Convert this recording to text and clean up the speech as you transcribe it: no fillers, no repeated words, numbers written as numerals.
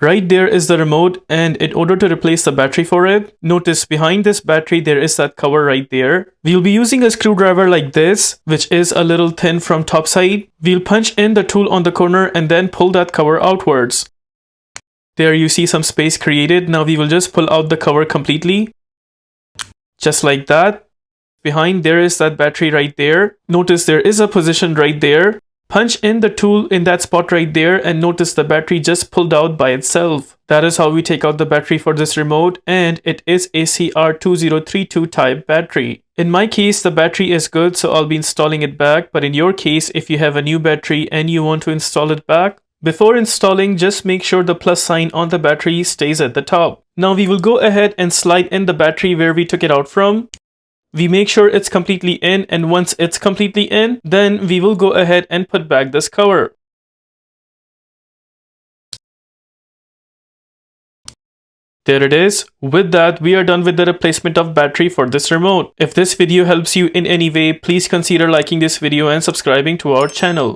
Right there is the remote, and in order to replace the battery for it, notice behind this battery there is that cover right there. We'll be using a screwdriver like this, which is a little thin from top side. We'll punch in the tool on the corner and then pull that cover outwards. There you see some space created. Now we will just pull out the cover completely. Just like that. Behind there is that battery right there. Notice there is a position right there. Punch in the tool in that spot right there and notice the battery just pulled out by itself. That is how we take out the battery for this remote, and it is a CR2032 type battery. In my case, the battery is good, so I'll be installing it back, but in your case, if you have a new battery and you want to install it back, before installing, just make sure the plus sign on the battery stays at the top. Now we will go ahead and slide in the battery where we took it out from. We make sure it's completely in, and once it's completely in, then we will go ahead and put back this cover. There it is. With that, we are done with the replacement of battery for this remote. If this video helps you in any way, please consider liking this video and subscribing to our channel.